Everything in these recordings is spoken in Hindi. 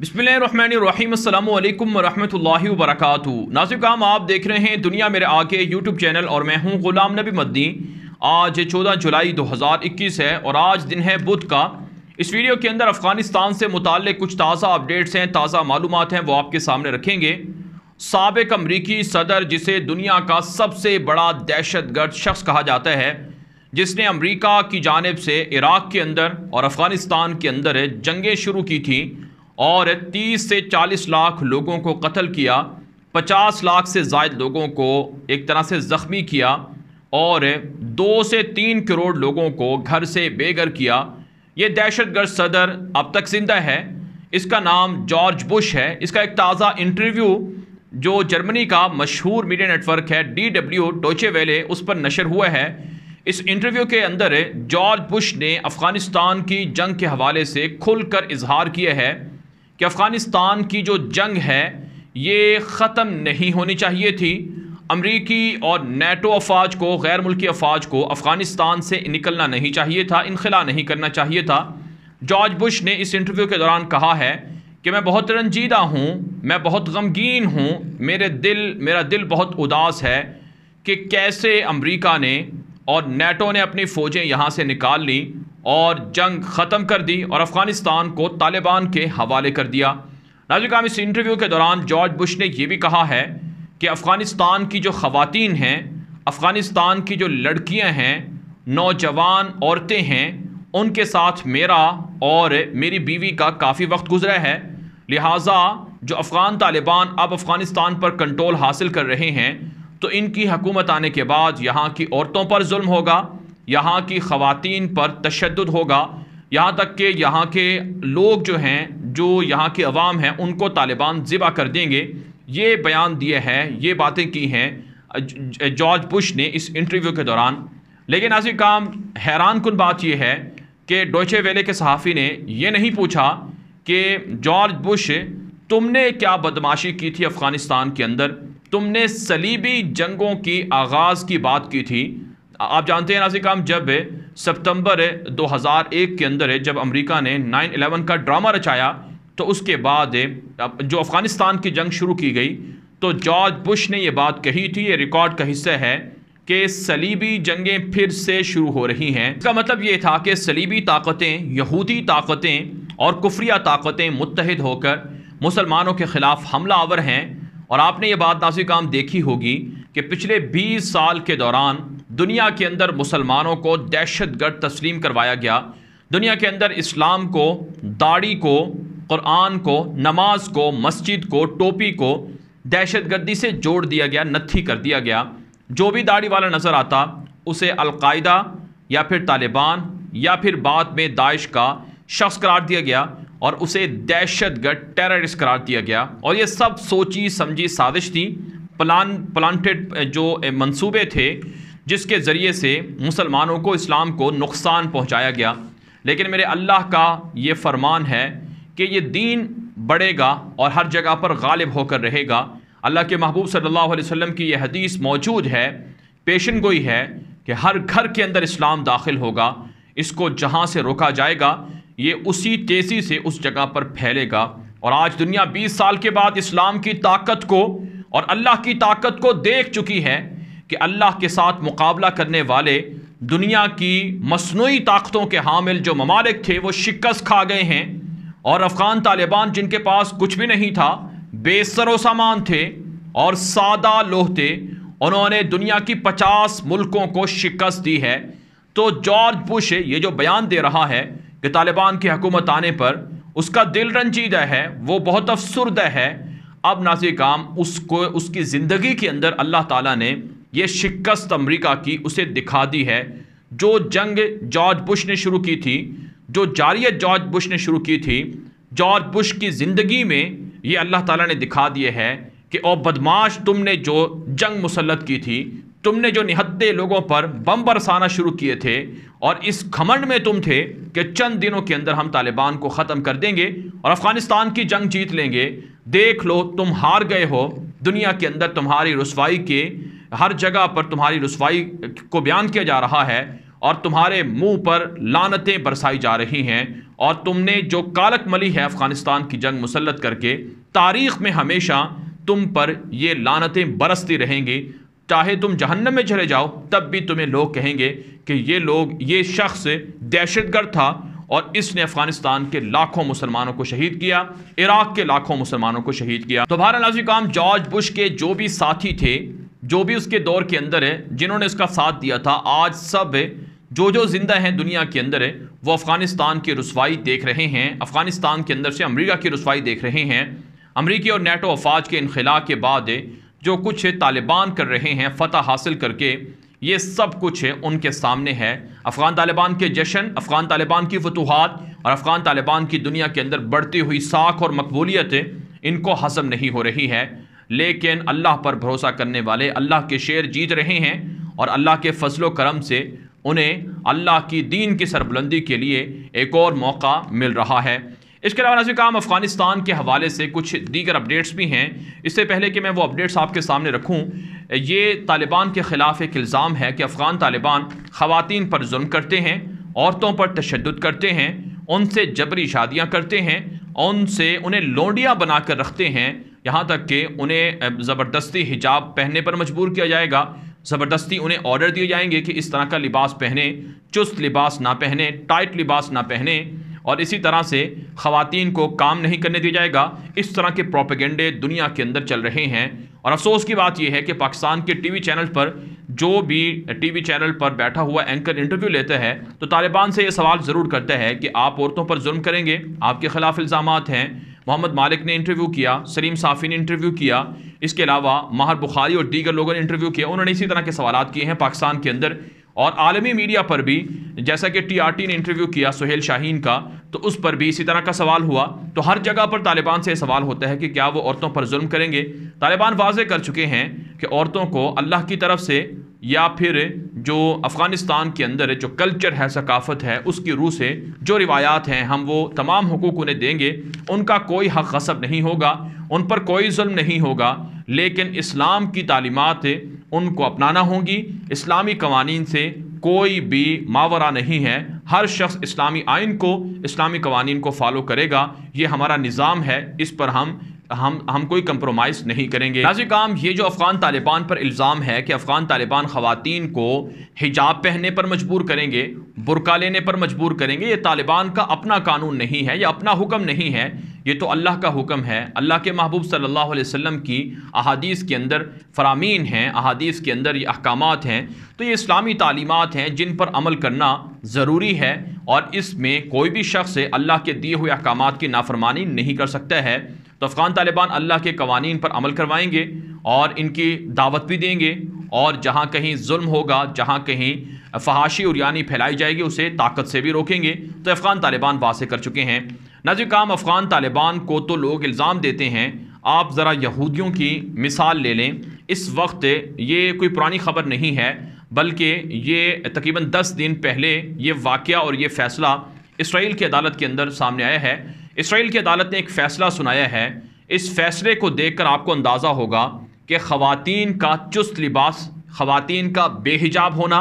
बिस्मिल्लाहिर्रहमानिर्रहीम अस्सलामु अलैकुम वरहमतुल्लाहि वबरकातुहू। नाज़रीन, आप देख रहे हैं दुनिया मेरे आगे यूट्यूब चैनल और मैं हूं ग़ुलाम नबी मदनी। आज 14 जुलाई 2021 है और आज दिन है बुध का। इस वीडियो के अंदर अफ़गानिस्तान से मुताल्लिक़ कुछ ताज़ा अपडेट्स हैं, ताज़ा मालूमात हैं, वो आपके सामने रखेंगे। साबिक़ अमरीकी सदर, जिसे दुनिया का सबसे बड़ा दहशतगर्द शख्स कहा जाता है, जिसने अमरीका की जानिब से इराक़ के अंदर और अफ़गानिस्तान के अंदर जंगें शुरू की थी और 30 से 40 लाख लोगों को कत्ल किया, 50 लाख से ज़ायद लोगों को एक तरह से ज़ख्मी किया और 2 से 3 करोड़ लोगों को घर से बेघर किया। ये दहशतगर्द सदर अब तक जिंदा है। इसका नाम जॉर्ज बुश है। इसका एक ताज़ा इंटरव्यू जो जर्मनी का मशहूर मीडिया नेटवर्क है DW डॉचे वेले, उस पर नशर हुआ है। इस इंटरव्यू के अंदर जॉर्ज बुश ने अफ़गानिस्तान की जंग के हवाले से खुलकर इजहार किया है कि अफ़गानिस्तान की जो जंग है ये ख़त्म नहीं होनी चाहिए थी। अमरीकी और नेटो अफवाज को, गैर मुल्की अफवाज को अफ़गानिस्तान से निकलना नहीं चाहिए था, इनखला नहीं करना चाहिए था। जॉर्ज बुश ने इस इंटरव्यू के दौरान कहा है कि मैं बहुत रंजीदा हूँ, मैं बहुत गमगीन हूँ, मेरा दिल बहुत उदास है कि कैसे अमरीका ने और नेटो ने अपनी फ़ौजें यहाँ से निकाल ली और जंग ख़त्म कर दी और अफ़गानिस्तान को तालिबान के हवाले कर दिया। नाज़रीन, इस इंटरव्यू के दौरान जॉर्ज बुश ने यह भी कहा है कि अफ़गानिस्तान की जो ख़वातीन हैं, अफ़गानिस्तान की जो लड़कियां हैं, नौजवान औरतें हैं, उनके साथ मेरा और मेरी बीवी का काफ़ी वक्त गुजरा है। लिहाजा जो अफ़गान तालिबान अब अफ़गानिस्तान पर कंट्रोल हासिल कर रहे हैं, तो इनकी हुकूमत आने के बाद यहाँ की औरतों पर जुल्म होगा, यहाँ की ख़वातीन पर तशद्दुद होगा, यहाँ तक कि यहाँ के लोग जो हैं, जो यहाँ की अवाम हैं, उनको तालिबान ज़िबा कर देंगे। ये बयान दिए हैं, ये बातें की हैं जॉर्ज बुश ने इस इंटरव्यू के दौरान। लेकिन नाज़रीन, काम हैरान कुन बात यह है कि डॉचे वेले के सहाफ़ी ने यह नहीं पूछा कि जॉर्ज बुश, तुमने क्या बदमाशी की थी अफ़गानिस्तान के अंदर, तुमने सलीबी जंगों की आगाज़ की बात की थी। आप जानते हैं नाज़रीन, जब सितंबर 2001 के अंदर जब अमेरिका ने 9/11 का ड्रामा रचाया, तो उसके बाद जो अफ़गानिस्तान की जंग शुरू की गई, तो जॉर्ज बुश ने यह बात कही थी, ये रिकॉर्ड का हिस्सा है कि सलीबी जंगें फिर से शुरू हो रही हैं। इसका मतलब ये था कि सलीबी ताकतें, यहूदी ताकतें और कुफरिया ताकतें मुत्तहिद होकर मुसलमानों के ख़िलाफ़ हमला आवर हैं। और आपने ये बात नाज़रीन देखी होगी कि पिछले 20 साल के दौरान दुनिया के अंदर मुसलमानों को दहशतगर्द तस्लीम करवाया गया। दुनिया के अंदर इस्लाम को, दाढ़ी को, कुरान को, नमाज को, मस्जिद को, टोपी को दहशतगर्दी से जोड़ दिया गया, नत्थी कर दिया गया। जो भी दाढ़ी वाला नज़र आता उसे अल-कायदा या फिर तालिबान या फिर बाद में दाइश का शख्स करार दिया गया और उसे दहशतगर्द टेररिस्ट करार दिया गया। और ये सब सोची समझी साजिश थी, प्लांटेड जो मंसूबे थे, जिसके ज़रिए से मुसलमानों को, इस्लाम को नुकसान पहुंचाया गया। लेकिन मेरे अल्लाह का ये फरमान है कि ये दीन बढ़ेगा और हर जगह पर गालिब होकर रहेगा। अल्लाह के महबूब सल्लल्लाहु अलैहि वसल्लम की ये हदीस मौजूद है, पेशन गोई है कि हर घर के अंदर इस्लाम दाखिल होगा। इसको जहाँ से रोका जाएगा, ये उसी तेज़ी से उस जगह पर फैलेगा। और आज दुनिया 20 साल के बाद इस्लाम की ताकत को और अल्लाह की ताकत को देख चुकी है कि अल्लाह के साथ मुकाबला करने वाले दुनिया की मसनूई ताकतों के हामिल जो ममालिक थे, वो शिकस्त खा गए हैं। और अफ़गान तालिबान, जिनके पास कुछ भी नहीं था, बेसरो सामान थे और सादा लोग थे, उन्होंने दुनिया की 50 मुल्कों को शिकस्त दी है। तो जॉर्ज बुश ये जो बयान दे रहा है कि तालिबान की हुकूमत आने पर उसका दिल रंजीदा है, वो बहुत अफसुर्दा है। अब नाज़रीन, उसको उसकी ज़िंदगी के अंदर अल्लाह ताला ने ये शिकस्त अमरीका की उसे दिखा दी है। जो जंग जॉर्ज बुश ने शुरू की थी, जो जारियत जॉर्ज बुश ने शुरू की थी, जॉर्ज बुश की ज़िंदगी में ये अल्लाह ताला ने दिखा दिए है कि ओ बदमाश, तुमने जो जंग मुसल्लत की थी, तुमने जो निहत्ते लोगों पर बम बरसाना शुरू किए थे और इस घमंड में तुम थे कि चंद दिनों के अंदर हम तालिबान को ख़त्म कर देंगे और अफ़गानिस्तान की जंग जीत लेंगे। देख लो, तुम हार गए हो। दुनिया के अंदर तुम्हारी रुसवाई के हर जगह पर तुम्हारी रुसवाई को बयान किया जा रहा है और तुम्हारे मुंह पर लानतें बरसाई जा रही हैं, और तुमने जो कालक मली है अफगानिस्तान की जंग मुसल्लत करके, तारीख में हमेशा तुम पर ये लानतें बरसती रहेंगी। चाहे तुम जहन्नम में चले जाओ तब भी तुम्हें लोग कहेंगे कि ये शख्स दहशतगर्द था और इसने अफगानिस्तान के लाखों मुसलमानों को शहीद किया, इराक के लाखों मुसलमानों को शहीद किया। तो बहरहाल नाज़रीन काम, जॉर्ज बुश के जो भी साथी थे, जो भी उसके दौर के अंदर है, जिन्होंने उसका साथ दिया था, आज सब जो जिंदा हैं दुनिया के अंदर है, वो अफगानिस्तान की रुसवाई देख रहे हैं। अफगानिस्तान के अंदर से अमेरिका की रुसवाई देख रहे हैं। अमेरिकी और नेटो अफवाज के इनखिला के बाद जो कुछ तालिबान कर रहे हैं फतह हासिल करके, ये सब कुछ उनके सामने है। अफ़गान तालिबान के जश्न, अफ़गान तालिबान की फतूहात और अफ़गान तालिबान की दुनिया के अंदर बढ़ती हुई साख और मकबूलियत इनको हज़म नहीं हो रही है। लेकिन अल्लाह पर भरोसा करने वाले अल्लाह के शेर जीत रहे हैं और अल्लाह के फजलो करम से उन्हें अल्लाह की दीन की सरबुलंदी के लिए एक और मौका मिल रहा है। इसके अलावा नाज़रीन काम, अफ़गानिस्तान के हवाले से कुछ दीगर अपडेट्स भी हैं। इससे पहले कि मैं वो अपडेट्स आपके सामने रखूं, ये तालिबान के ख़िलाफ़ एक इल्ज़ाम है कि अफ़गान तालिबान ख़वातीन पर जुल्म करते हैं, औरतों पर तशद्दुद करते हैं, उनसे जबरी शादियाँ करते हैं, उन्हें लोंडियाँ बना कर रखते हैं, यहाँ तक कि उन्हें ज़बरदस्ती हिजाब पहनने पर मजबूर किया जाएगा। ज़बरदस्ती उन्हें ऑर्डर दिए जाएंगे कि इस तरह का लिबास पहने, चुस्त लिबास ना पहने, टाइट लिबास ना पहने, और इसी तरह से ख़वातीन को काम नहीं करने दिया जाएगा। इस तरह के प्रोपेगेंडे दुनिया के अंदर चल रहे हैं। और अफसोस की बात यह है कि पाकिस्तान के टीवी चैनल पर जो भी टीवी चैनल पर बैठा हुआ एंकर इंटरव्यू लेता है तो तालिबान से ये सवाल ज़रूर करता है कि आप औरतों पर जुल्म करेंगे, आपके ख़िलाफ़ इल्ज़ामात हैं। मोहम्मद मालिक ने इंटरव्यू किया, सलीम साफ़ी ने इंटरव्यू किया, इसके अलावा माहर बुखारी और दीगर लोगों ने इंटरव्यू किया। उन्होंने इसी तरह के सवाल किए हैं पाकिस्तान के अंदर। और आलमी मीडिया पर भी, जैसा कि TRT ने इंटरव्यू किया सुहेल शाहीन का, तो उस पर भी इसी तरह का सवाल हुआ। तो हर जगह पर तालिबान से सवाल होता है कि क्या वो औरतों पर जुल्म करेंगे। तालिबान वाज़े कर चुके हैं कि औरतों को अल्लाह की तरफ से या फिर जो अफ़गानिस्तान के अंदर जो कल्चर है, सकाफ़त है, उसकी रूह से जो रिवायात हैं, हम वो तमाम हुकूक उन्हें देंगे। उनका कोई हक़ गसब नहीं होगा, उन पर कोई जुल्म नहीं होगा, लेकिन इस्लाम की तालीमात उनको अपनाना होंगी। इस्लामी कवानीन से कोई भी मावरा नहीं है। हर शख्स इस्लामी आइन को, इस्लामी कवानीन को फॉलो करेगा। ये हमारा निज़ाम है, इस पर हम कोई कंप्रोमाइज़ नहीं करेंगे। नाज़रीन काम, ये जो अफ़गान तालिबान पर इल्ज़ाम है कि अफ़गान तालिबान ख़वातीन को हिजाब पहनने पर मजबूर करेंगे, बुर्का लेने पर मजबूर करेंगे, ये तालिबान का अपना कानून नहीं है, ये अपना हुक्म नहीं है, ये तो अल्लाह का हुक्म है। अल्लाह के महबूब सल्लल्लाहु अलैहि वसल्लम की अहादीस के अंदर फरामीन हैं, अहादीस के अंदर ये अहकामात हैं। तो ये इस्लामी तालीमात हैं जिन पर अमल करना ज़रूरी है, और इसमें कोई भी शख्स अल्लाह के दिए हुए अहकामात की नाफरमानी नहीं कर सकता है। तो अफ़गान तालिबान अल्लाह के कवानीन पर अमल करवाएंगे और इनकी दावत भी देंगे, और जहाँ कहीं जुल्म होगा, जहाँ कहीं फहाशी और यानी फैलाई जाएगी, उसे ताकत से भी रोकेंगे। तो अफ़गान तालिबान वासे कर चुके हैं। नाज़रीन काम, अफ़गान तालिबान को तो लोग इल्ज़ाम देते हैं, आप ज़रा यहूदियों की मिसाल ले लें। इस वक्त ये कोई पुरानी ख़बर नहीं है, बल्कि ये तकरीबन 10 दिन पहले ये वाक़या और ये फ़ैसला इसराइल की अदालत के अंदर सामने आया है। इसराइल की अदालत ने एक फ़ैसला सुनाया है। इस फ़ैसले को देखकर आपको अंदाज़ा होगा कि ख़वातीन का चुस्त लिबास, ख़वातीन का बेहिजाब होना,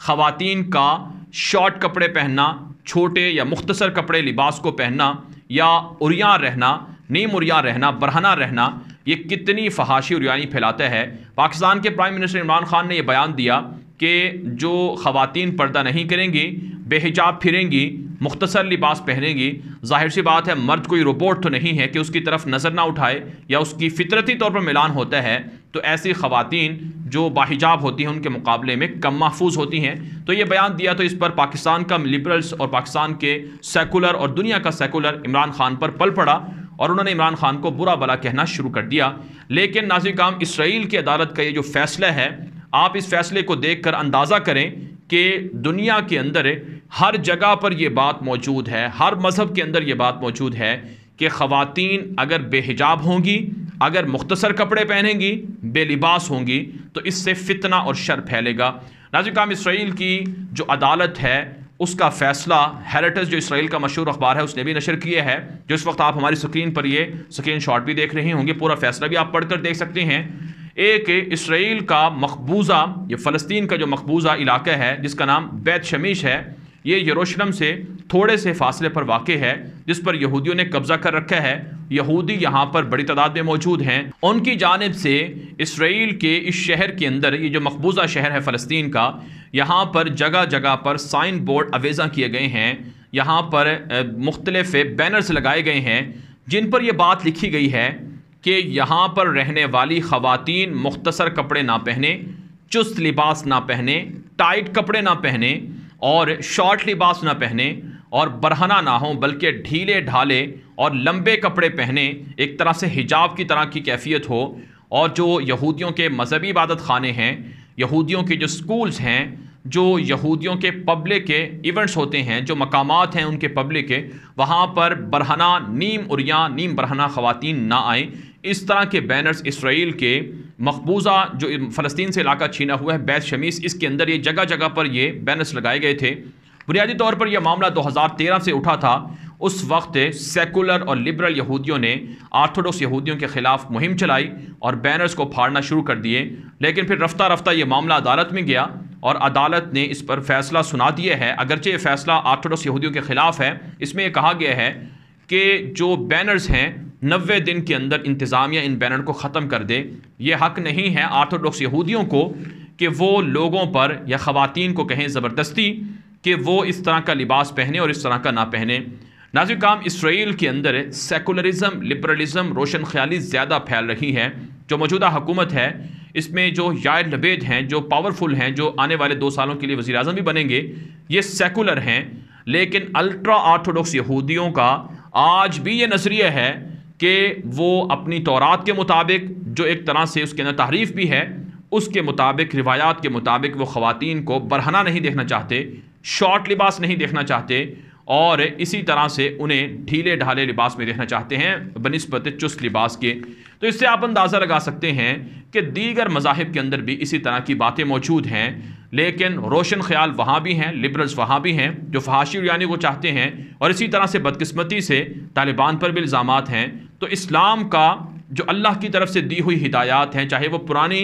ख़वातीन का शॉर्ट कपड़े पहनना, छोटे या मुख्तसर कपड़े लिबास को पहनना, या उरियां रहना, नीम उरियां रहना, बरहना रहना, ये कितनी फहाशी और यानी फैलाता है। पाकिस्तान के प्राइम मिनिस्टर इमरान खान ने यह बयान दिया कि जो ख़वातीन पर्दा नहीं करेंगी, बेहिजाब फिरेंगी, मुख्तसर लिबास पहनेंगी, जाहिर सी बात है मर्द कोई रोबोट तो नहीं है कि उसकी तरफ नज़र ना उठाए या उसकी फितरती तौर पर मिलान होता है। तो ऐसी ख़वातीन जो बाहिजाब होती हैं उनके मुकाबले में कम महफूज होती हैं। तो ये बयान दिया, तो इस पर पाकिस्तान का लिबरल्स और पाकिस्तान के सेकुलर और दुनिया का सेकुलर इमरान खान पर पल पड़ा और उन्होंने इमरान खान को बुरा भला कहना शुरू कर दिया। लेकिन नाज़रीन काम, इसराइल की अदालत का ये जो फ़ैसला है, आप इस फ़ैसले को देख कर अंदाज़ा करें कि दुनिया के अंदर हर जगह पर यह बात मौजूद है, हर मज़हब के अंदर यह बात मौजूद है कि ख़वातीन अगर बेहिजाब होंगी, अगर मुख्तसर कपड़े पहनेंगी, बेलिबास होंगी, तो इससे फितना और शर फैलेगा। नाज़रीन काम, इसराइल की जो अदालत है उसका फ़ैसला हेरिटेज, जो इसराइल का मशहूर अखबार है, उसने भी नशर किया है, जो इस वक्त आप हमारी स्क्रीन पर ये स्क्रीन शॉट भी देख रहे होंगे। पूरा फ़ैसला भी आप पढ़कर देख सकते हैं। एक इसराइल का मकबूजा, ये फ़लस्तीन का जो मकबूजा इलाका है जिसका नाम बैत शमीश है, ये यरूशलेम से थोड़े से फासले पर वाक़ है, जिस पर यहूदियों ने कब्ज़ा कर रखा है। यहूदी यहाँ पर बड़ी तादाद में मौजूद हैं। उनकी जानिब से इसराइल के इस शहर के अंदर, ये जो मकबूजा शहर है फ़लस्तीन का, यहाँ पर जगह जगह पर साइन बोर्ड अवेज़ा किए गए हैं। यहाँ पर मुख्तलिफ बैनर्स लगाए गए हैं जिन पर यह बात लिखी गई है कि यहाँ पर रहने वाली ख़वातीन मुख्तसर कपड़े ना पहने, चुस्त लिबास ना पहने, टाइट कपड़े ना पहने और शॉर्ट लिबास ना पहने और बरहना ना हो, बल्कि ढीले ढाले और लंबे कपड़े पहने, एक तरह से हिजाब की तरह की कैफियत हो। और जो यहूदियों के मजहबी इबादत खाने हैं, यहूदियों के जो स्कूल्स हैं, जो यहूदियों के पब्लिक के इवेंट्स होते हैं, जो मकामात हैं उनके पब्लिक के, वहाँ पर बरहना, नीम उरिया, नीम बरहना ख़वातीन ना आएँ। इस तरह के बैनर्स इसराइल के मकबूजा जो फ़लस्तीन से इलाका छीना हुआ है बैत शमीस, इसके अंदर ये जगह जगह पर ये बैनर्स लगाए गए थे। बुनियादी तौर पर यह मामला 2013 से उठा था। उस वक्त सेकुलर और लिबरल यहूदियों ने आर्थोडॉक्स यहूदियों के ख़िलाफ़ मुहिम चलाई और बैनर्स को फाड़ना शुरू कर दिए। लेकिन फिर रफ्ता रफ्ता ये मामला अदालत में गया और अदालत ने इस पर फैसला सुना दिया है। अगरचे ये फ़ैसला आर्थोडॉक्स यहूदियों के ख़िलाफ़ है। इसमें यह कहा गया है कि जो बैनर्स हैं 90 दिन के अंदर इंतज़ामिया इन बैनर को ख़त्म कर दे। ये हक़ नहीं है आर्थोडॉक्स यहूदियों को कि वो लोगों पर या ख़वातीन को कहें ज़बरदस्ती कि वो इस तरह का लिबास पहने और इस तरह का ना पहने। नाज़िर काम, इसराइल के अंदर सेकुलरिज़म, लिबरलिज़म, रोशन ख्याली ज़्यादा फैल रही है। जो मौजूदा हुकूमत है इसमें जो यायर लपेड हैं, जो पावरफुल हैं, जो आने वाले 2 सालों के लिए वज़ीर आज़म भी बनेंगे, ये सेकुलर हैं। लेकिन अल्ट्रा आर्थोडॉक्स यहूदियों का आज भी ये नज़रिया है कि वो अपनी तौरात के मुताबिक, जो एक तरह से उसके अंदर तहरीफ भी है, उसके मुताबिक, रिवायात के मुताबिक वो ख़वातीन को बरहना नहीं देखना चाहते, शॉर्ट लिबास नहीं देखना चाहते और इसी तरह से उन्हें ढीले ढाले लिबास में देखना चाहते हैं बनिस्बत चुस्त लिबास के। तो इससे आप अंदाज़ा लगा सकते हैं कि दीगर मज़ाहिब के अंदर भी इसी तरह की बातें मौजूद हैं। लेकिन रोशन ख्याल वहाँ भी हैं, लिबरल्स वहाँ भी हैं जो फहाशी उड़ाने को चाहते हैं। और इसी तरह से बदकिस्मती से तालिबान पर भी इल्ज़ामात हैं। तो इस्लाम का जो अल्लाह की तरफ से दी हुई हिदायत हैं, चाहे वो पुरानी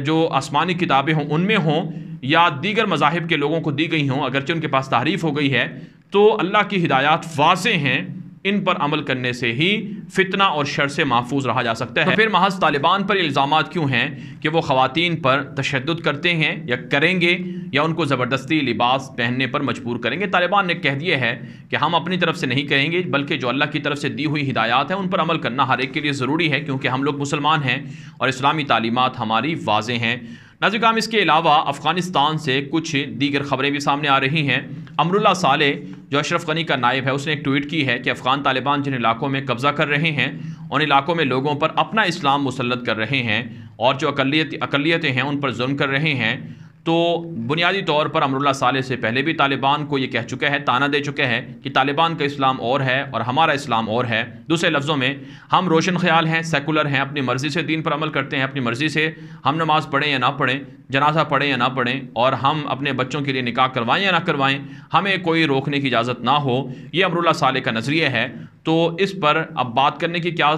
जो आसमानी किताबें हों उनमें हों या दीगर मज़ाहिब के लोगों को दी गई हों, अगरचे उनके पास तारीफ़ हो गई है, तो अल्लाह की हिदायत वाज़े हैं। इन पर अमल करने से ही फितना और शर से महफूज रहा जा सकता है। तो फिर महज तालिबान पर इल्ज़ामात क्यों हैं कि वो ख़वातीन पर तशद्दुद करते हैं या करेंगे या उनको ज़बरदस्ती लिबास पहनने पर मजबूर करेंगे? तालिबान ने कह दिया है कि हम अपनी तरफ से नहीं करेंगे, बल्कि जो अल्लाह की तरफ से दी हुई हिदायत है उन पर अमल करना हर एक के लिए ज़रूरी है, क्योंकि हम लोग मुसलमान हैं और इस्लामी तालीमात हमारी वाज़े हैं। नाज़िर काम, इसके अलावा अफ़गानिस्तान से कुछ दीगर ख़बरें भी सामने आ रही हैं। अमरुल्लाह साले जो अशरफ गनी का नायब है, उसने एक ट्वीट की है कि अफ़गान तालिबान जिन इलाकों में कब्ज़ा कर रहे हैं उन इलाकों में लोगों पर अपना इस्लाम मुसल्लत कर रहे हैं और जो अक़लियतें हैं उन पर जुल्म कर रहे हैं। तो बुनियादी तौर पर अमरुल्लाह साले से पहले भी तालिबान को ये कह चुका है, ताना दे चुका है कि तालिबान का इस्लाम और है और हमारा इस्लाम और है। दूसरे लफ्ज़ों में, हम रोशन ख्याल हैं, सेकुलर हैं, अपनी मर्ज़ी से दीन पर अमल करते हैं, अपनी मर्ज़ी से हम नमाज़ पढ़ें या ना पढ़ें, जनाजा पढ़ें या ना पढ़ें, और हम अपने बच्चों के लिए निकाह करवाएं या ना करवाएं, हमें कोई रोकने की इजाज़त ना हो। ये अमरुल्लाह साले का नज़रिया है। तो इस पर अब बात करने की क्या,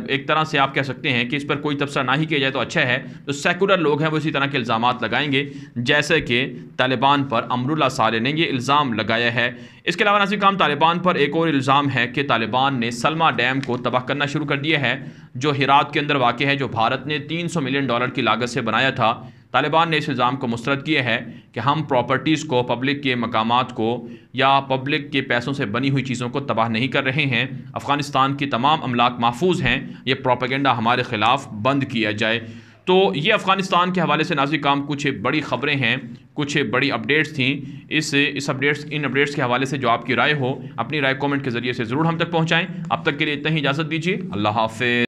एक तरह से आप कह सकते हैं कि इस पर कोई तबसरा ना ही किया जाए तो अच्छा है। तो सेकुलर लोग हैं वो इसी तरह के इल्ज़ामात लगाएंगे जैसे कि तालिबान पर अमरुल्लाह साले ने ये इल्ज़ाम लगाया है। इसके अलावा नाज़िर काम, तालिबान पर एक और इल्ज़ाम है कि तालिबान ने सलमा डैम को तबाह करना शुरू कर दिया है, जो हिरात के अंदर वाक़ है, जो भारत ने $300 मिलियन की लागत से बनाया था। तालिबान ने इस इल्ज़ाम को मुस्तरद किया है कि हम प्रॉपर्टीज़ को, पब्लिक के मकामात को या पब्लिक के पैसों से बनी हुई चीज़ों को तबाह नहीं कर रहे हैं। अफ़गानिस्तान की तमाम अमलाक महफूज हैं, ये प्रोपेगेंडा हमारे ख़िलाफ़ बंद किया जाए। तो ये अफ़गानिस्तान के हवाले से नाज़िर काम कुछ बड़ी ख़बरें हैं, कुछ बड़ी अपडेट्स थी। इन अपडेट्स के हवाले से जो आपकी राय हो, अपनी राय कमेंट के ज़रिए से ज़रूर हम तक पहुँचाएँ। अब तक के लिए इतना ही इजाज़त दीजिए। अल्लाह हाफ़िज़।